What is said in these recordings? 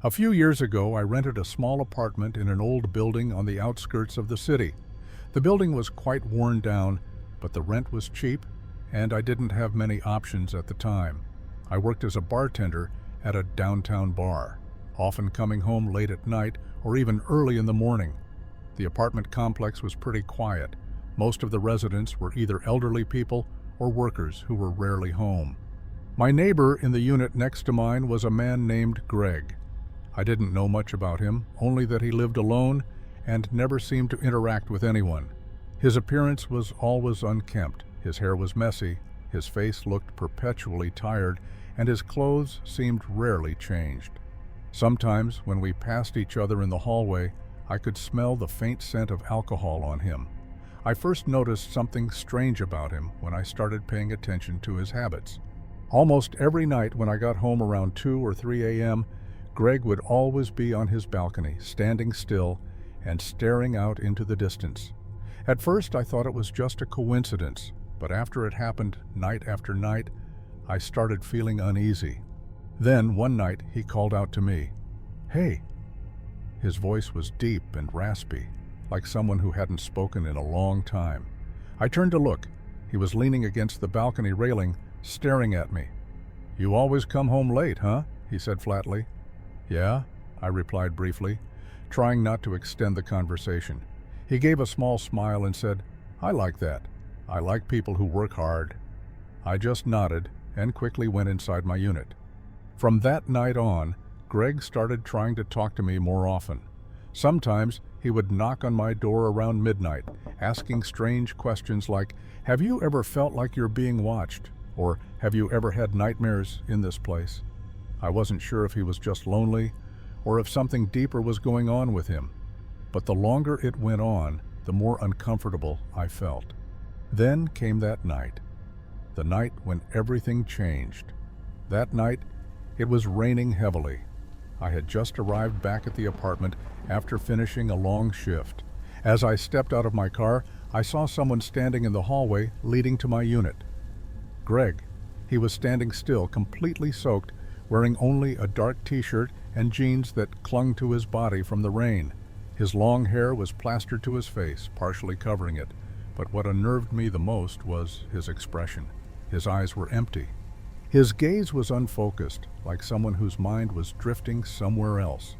A few years ago, I rented a small apartment in an old building on the outskirts of the city. The building was quite worn down, but the rent was cheap, and I didn't have many options at the time. I worked as a bartender at a downtown bar, often coming home late at night or even early in the morning. The apartment complex was pretty quiet. Most of the residents were either elderly people or workers who were rarely home. My neighbor in the unit next to mine was a man named Greg. I didn't know much about him, only that he lived alone and never seemed to interact with anyone. His appearance was always unkempt. His hair was messy, his face looked perpetually tired, and his clothes seemed rarely changed. Sometimes, when we passed each other in the hallway, I could smell the faint scent of alcohol on him. I first noticed something strange about him when I started paying attention to his habits. Almost every night when I got home around 2 or 3 a.m., Greg would always be on his balcony, standing still and staring out into the distance. At first, I thought it was just a coincidence, but after it happened night after night, I started feeling uneasy. Then, one night, he called out to me, "Hey!" His voice was deep and raspy, like someone who hadn't spoken in a long time. I turned to look. He was leaning against the balcony railing, staring at me. "You always come home late, huh?" he said flatly. "Yeah," I replied briefly, trying not to extend the conversation. He gave a small smile and said, "I like that. I like people who work hard." I just nodded and quickly went inside my unit. From that night on, Greg started trying to talk to me more often. Sometimes he would knock on my door around midnight, asking strange questions like, "Have you ever felt like you're being watched?" Or, "Have you ever had nightmares in this place?" I wasn't sure if he was just lonely or if something deeper was going on with him. But the longer it went on, the more uncomfortable I felt. Then came that night. The night when everything changed. That night, it was raining heavily. I had just arrived back at the apartment after finishing a long shift. As I stepped out of my car, I saw someone standing in the hallway leading to my unit. Greg. He was standing still, completely soaked, wearing only a dark t-shirt and jeans that clung to his body from the rain. His long hair was plastered to his face, partially covering it, but what unnerved me the most was his expression. His eyes were empty. His gaze was unfocused, like someone whose mind was drifting somewhere else.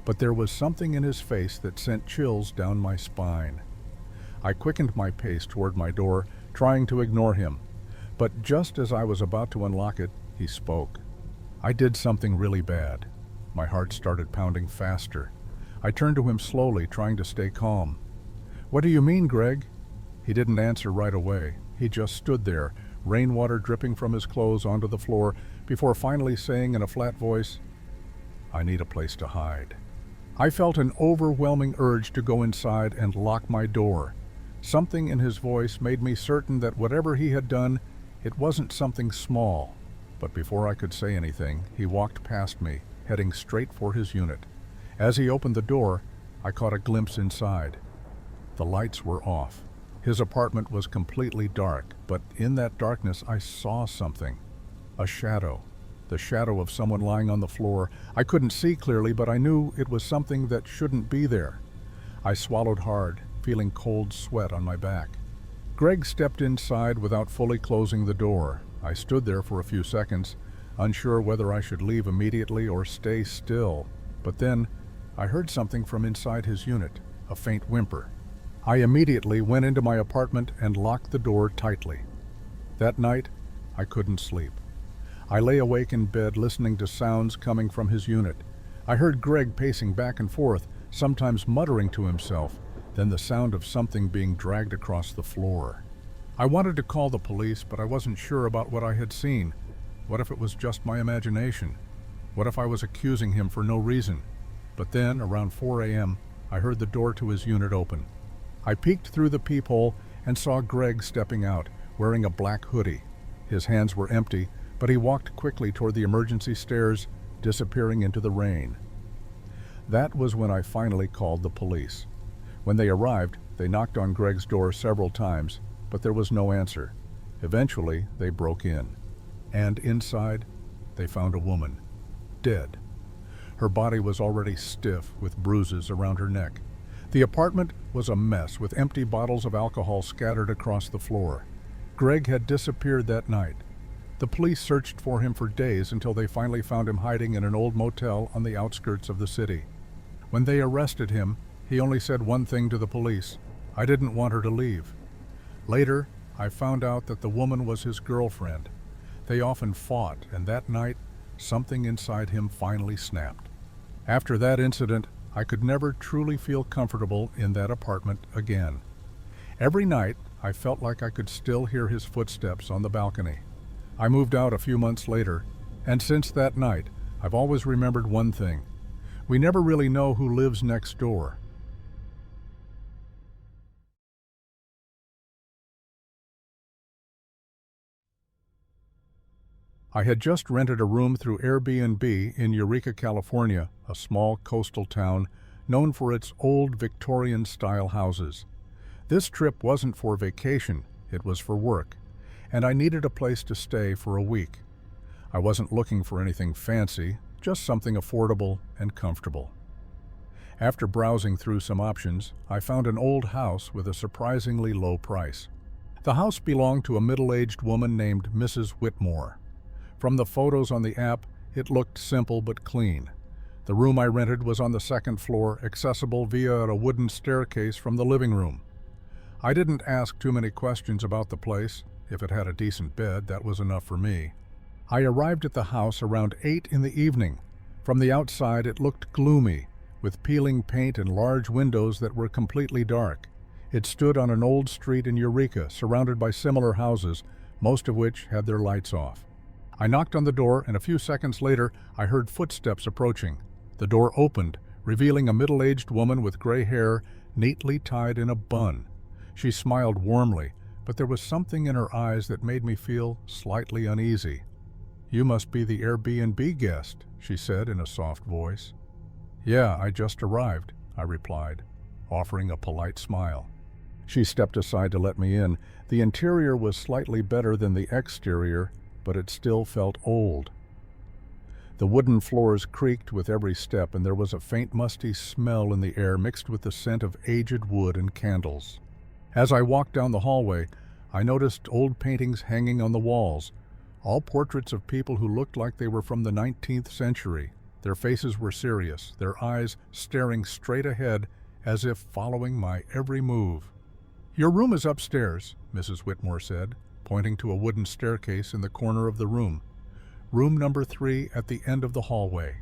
But there was something in his face that sent chills down my spine. I quickened my pace toward my door, trying to ignore him. But just as I was about to unlock it, he spoke. I did something really bad. My heart started pounding faster. I turned to him slowly, trying to stay calm. "What do you mean, Greg?" He didn't answer right away. He just stood there, rainwater dripping from his clothes onto the floor, before finally saying in a flat voice, "I need a place to hide." I felt an overwhelming urge to go inside and lock my door. Something in his voice made me certain that whatever he had done, it wasn't something small. But before I could say anything, he walked past me, heading straight for his unit. As he opened the door, I caught a glimpse inside. The lights were off. His apartment was completely dark, but in that darkness I saw something. A shadow. The shadow of someone lying on the floor. I couldn't see clearly, but I knew it was something that shouldn't be there. I swallowed hard, feeling cold sweat on my back. Greg stepped inside without fully closing the door. I stood there for a few seconds, unsure whether I should leave immediately or stay still. But then, I heard something from inside his unit, a faint whimper. I immediately went into my apartment and locked the door tightly. That night, I couldn't sleep. I lay awake in bed listening to sounds coming from his unit. I heard Greg pacing back and forth, sometimes muttering to himself, then the sound of something being dragged across the floor. I wanted to call the police, but I wasn't sure about what I had seen. What if it was just my imagination? What if I was accusing him for no reason? But then, around 4 a.m., I heard the door to his unit open. I peeked through the peephole and saw Greg stepping out, wearing a black hoodie. His hands were empty, but he walked quickly toward the emergency stairs, disappearing into the rain. That was when I finally called the police. When they arrived, they knocked on Greg's door several times, but there was no answer. Eventually, they broke in. And inside, they found a woman, dead. Her body was already stiff with bruises around her neck. The apartment was a mess with empty bottles of alcohol scattered across the floor. Greg had disappeared that night. The police searched for him for days until they finally found him hiding in an old motel on the outskirts of the city. When they arrested him, he only said one thing to the police: "I didn't want her to leave." Later, I found out that the woman was his girlfriend. They often fought, and that night, something inside him finally snapped. After that incident, I could never truly feel comfortable in that apartment again. Every night, I felt like I could still hear his footsteps on the balcony. I moved out a few months later, and since that night, I've always remembered one thing: we never really know who lives next door. I had just rented a room through Airbnb in Eureka, California, a small coastal town known for its old Victorian-style houses. This trip wasn't for vacation, it was for work, and I needed a place to stay for a week. I wasn't looking for anything fancy, just something affordable and comfortable. After browsing through some options, I found an old house with a surprisingly low price. The house belonged to a middle-aged woman named Mrs. Whitmore. From the photos on the app, it looked simple but clean. The room I rented was on the second floor, accessible via a wooden staircase from the living room. I didn't ask too many questions about the place. If it had a decent bed, that was enough for me. I arrived at the house around 8 in the evening. From the outside, it looked gloomy, with peeling paint and large windows that were completely dark. It stood on an old street in Eureka, surrounded by similar houses, most of which had their lights off. I knocked on the door, and a few seconds later, I heard footsteps approaching. The door opened, revealing a middle-aged woman with gray hair, neatly tied in a bun. She smiled warmly, but there was something in her eyes that made me feel slightly uneasy. "You must be the Airbnb guest," she said in a soft voice. "Yeah, I just arrived," I replied, offering a polite smile. She stepped aside to let me in. The interior was slightly better than the exterior, but it still felt old. The wooden floors creaked with every step, and there was a faint musty smell in the air mixed with the scent of aged wood and candles. As I walked down the hallway, I noticed old paintings hanging on the walls, all portraits of people who looked like they were from the 19th century. Their faces were serious, their eyes staring straight ahead as if following my every move. "Your room is upstairs," Mrs. Whitmore said, pointing to a wooden staircase in the corner of the room. "Room number 3 at the end of the hallway."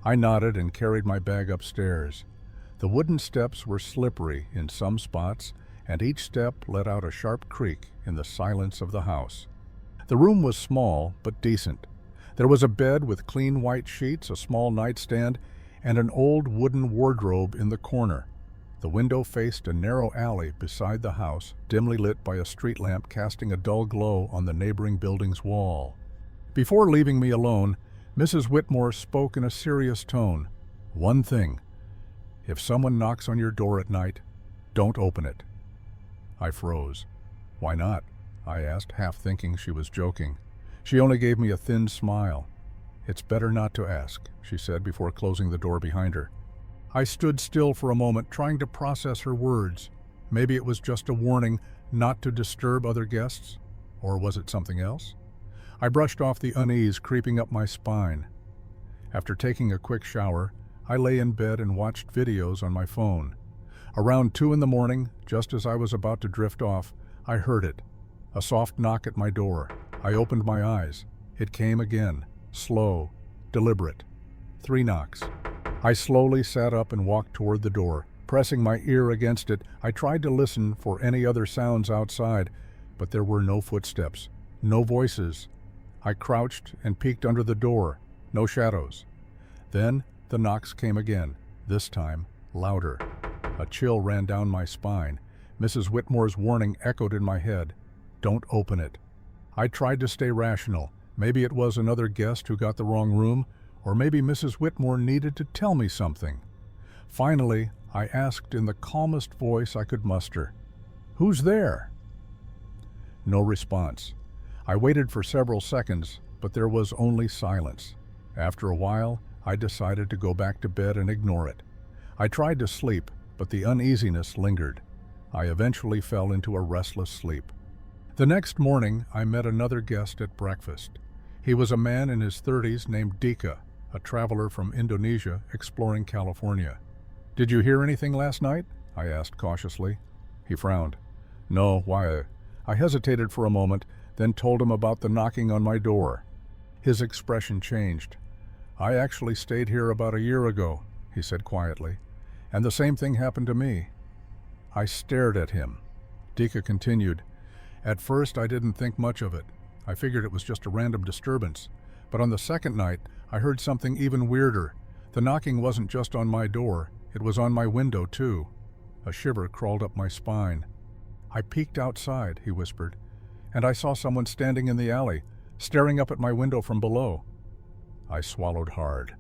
I nodded and carried my bag upstairs. The wooden steps were slippery in some spots, and each step let out a sharp creak in the silence of the house. The room was small but decent. There was a bed with clean white sheets, a small nightstand, and an old wooden wardrobe in the corner. The window faced a narrow alley beside the house, dimly lit by a street lamp casting a dull glow on the neighboring building's wall. Before leaving me alone, Mrs. Whitmore spoke in a serious tone. "One thing. If someone knocks on your door at night, don't open it." I froze. "Why not?" I asked, half thinking she was joking. She only gave me a thin smile. "It's better not to ask," she said before closing the door behind her. I stood still for a moment, trying to process her words. Maybe it was just a warning not to disturb other guests, or was it something else? I brushed off the unease creeping up my spine. After taking a quick shower, I lay in bed and watched videos on my phone. Around 2 in the morning, just as I was about to drift off, I heard it. A soft knock at my door. I opened my eyes. It came again, slow, deliberate. 3 knocks. I slowly sat up and walked toward the door. Pressing my ear against it, I tried to listen for any other sounds outside, but there were no footsteps, no voices. I crouched and peeked under the door. No shadows. Then the knocks came again, this time louder. A chill ran down my spine. Mrs. Whitmore's warning echoed in my head. "Don't open it." I tried to stay rational. Maybe it was another guest who got the wrong room, or maybe Mrs. Whitmore needed to tell me something. Finally, I asked in the calmest voice I could muster, "Who's there?" No response. I waited for several seconds, but there was only silence. After a while, I decided to go back to bed and ignore it. I tried to sleep, but the uneasiness lingered. I eventually fell into a restless sleep. The next morning, I met another guest at breakfast. He was a man in his 30s named Dika, a traveler from Indonesia exploring California. "Did you hear anything last night?" I asked cautiously. He frowned. "No, why?" I hesitated for a moment, then told him about the knocking on my door. His expression changed. "I actually stayed here about a year ago," he said quietly, "and the same thing happened to me." I stared at him. Dika continued, "At first I didn't think much of it. I figured it was just a random disturbance. But on the second night, I heard something even weirder. The knocking wasn't just on my door, it was on my window too." A shiver crawled up my spine. "I peeked outside," he whispered, "and I saw someone standing in the alley, staring up at my window from below." I swallowed hard.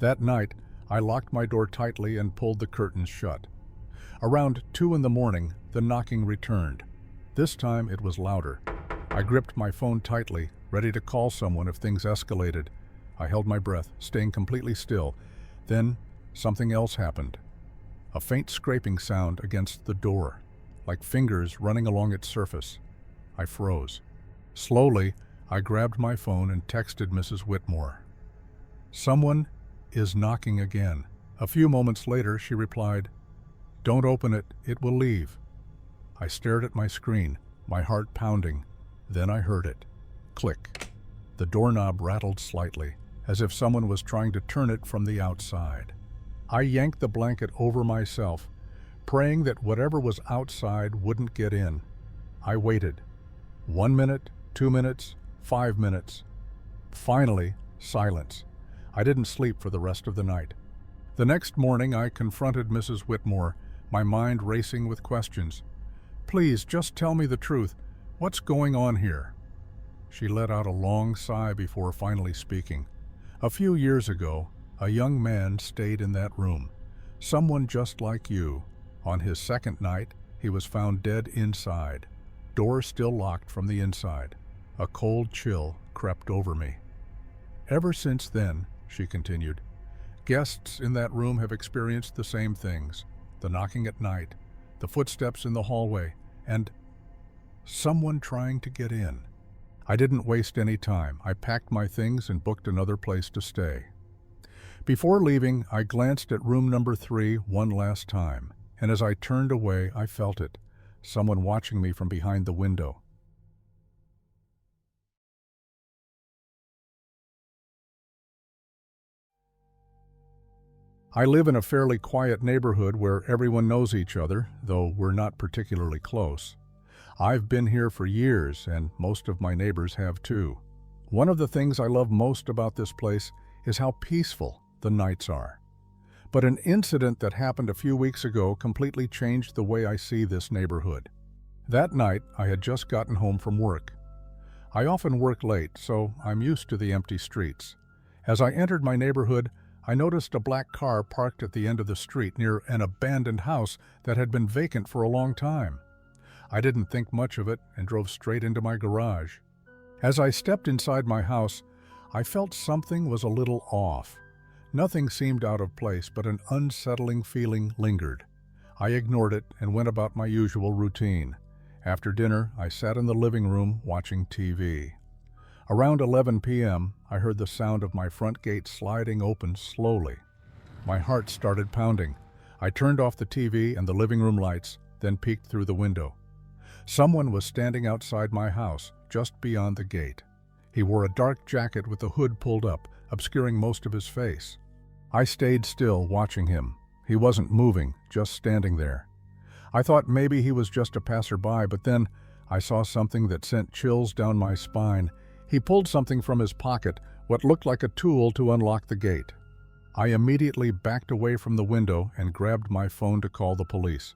That night, I locked my door tightly and pulled the curtains shut. Around 2 in the morning, the knocking returned. This time it was louder. I gripped my phone tightly, ready to call someone if things escalated. I held my breath, staying completely still. Then, something else happened. A faint scraping sound against the door, like fingers running along its surface. I froze. Slowly, I grabbed my phone and texted Mrs. Whitmore. "Someone is knocking again." A few moments later, she replied, "Don't open it, it will leave." I stared at my screen, my heart pounding. Then I heard it. Click. The doorknob rattled slightly, as if someone was trying to turn it from the outside. I yanked the blanket over myself, praying that whatever was outside wouldn't get in. I waited. 1 minute, 2 minutes, 5 minutes. Finally, silence. I didn't sleep for the rest of the night. The next morning, I confronted Mrs. Whitmore, my mind racing with questions. "Please, just tell me the truth. What's going on here?" She let out a long sigh before finally speaking. "A few years ago, a young man stayed in that room. Someone just like you. On his second night, he was found dead inside. Door still locked from the inside." A cold chill crept over me. "Ever since then," she continued, "guests in that room have experienced the same things. The knocking at night, the footsteps in the hallway, and someone trying to get in." I didn't waste any time. I packed my things and booked another place to stay. Before leaving, I glanced at room number 3 one last time, and as I turned away, I felt it. Someone watching me from behind the window. I live in a fairly quiet neighborhood where everyone knows each other, though we're not particularly close. I've been here for years, and most of my neighbors have too. One of the things I love most about this place is how peaceful the nights are. But an incident that happened a few weeks ago completely changed the way I see this neighborhood. That night, I had just gotten home from work. I often work late, so I'm used to the empty streets. As I entered my neighborhood, I noticed a black car parked at the end of the street near an abandoned house that had been vacant for a long time. I didn't think much of it and drove straight into my garage. As I stepped inside my house, I felt something was a little off. Nothing seemed out of place, but an unsettling feeling lingered. I ignored it and went about my usual routine. After dinner, I sat in the living room watching TV. Around 11 p.m., I heard the sound of my front gate sliding open slowly. My heart started pounding. I turned off the TV and the living room lights, then peeked through the window. Someone was standing outside my house, just beyond the gate. He wore a dark jacket with the hood pulled up, obscuring most of his face. I stayed still, watching him. He wasn't moving, just standing there. I thought maybe he was just a passerby, but then I saw something that sent chills down my spine. He pulled something from his pocket, what looked like a tool to unlock the gate. I immediately backed away from the window and grabbed my phone to call the police.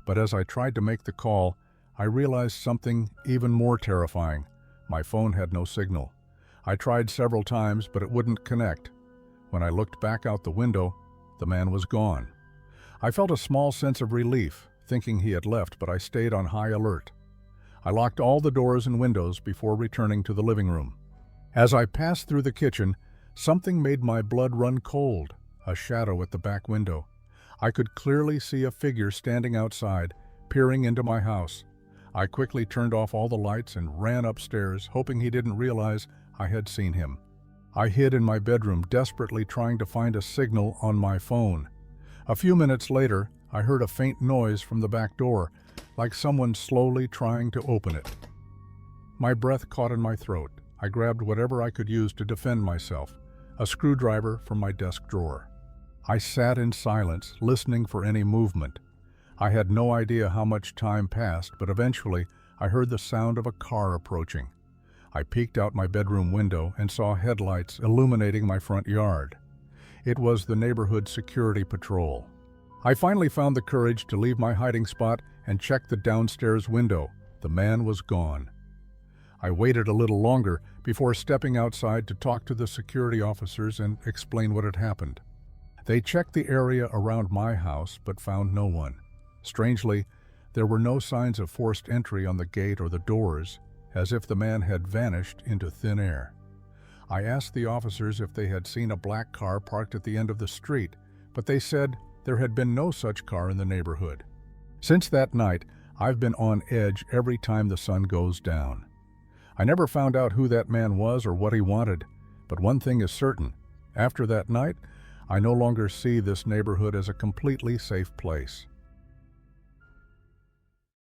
But as I tried to make the call, I realized something even more terrifying. My phone had no signal. I tried several times, but it wouldn't connect. When I looked back out the window, the man was gone. I felt a small sense of relief, thinking he had left, but I stayed on high alert. I locked all the doors and windows before returning to the living room. As I passed through the kitchen, Something made my blood run cold, a shadow at the back window. I could clearly see a figure standing outside, peering into my house. I quickly turned off all the lights and ran upstairs, hoping he didn't realize I had seen him. I hid in my bedroom, desperately trying to find a signal on my phone. A few minutes later, I heard a faint noise from the back door, like someone slowly trying to open it. My breath caught in my throat. I grabbed whatever I could use to defend myself, a screwdriver from my desk drawer. I sat in silence, listening for any movement. I had no idea how much time passed, but eventually I heard the sound of a car approaching. I peeked out my bedroom window and saw headlights illuminating my front yard. It was the neighborhood security patrol. I finally found the courage to leave my hiding spot and check the downstairs window. The man was gone. I waited a little longer before stepping outside to talk to the security officers and explain what had happened. They checked the area around my house but found no one. Strangely, there were no signs of forced entry on the gate or the doors, as if the man had vanished into thin air. I asked the officers if they had seen a black car parked at the end of the street, but they said there had been no such car in the neighborhood. Since that night, I've been on edge every time the sun goes down. I never found out who that man was or what he wanted, but one thing is certain. After that night, I no longer see this neighborhood as a completely safe place.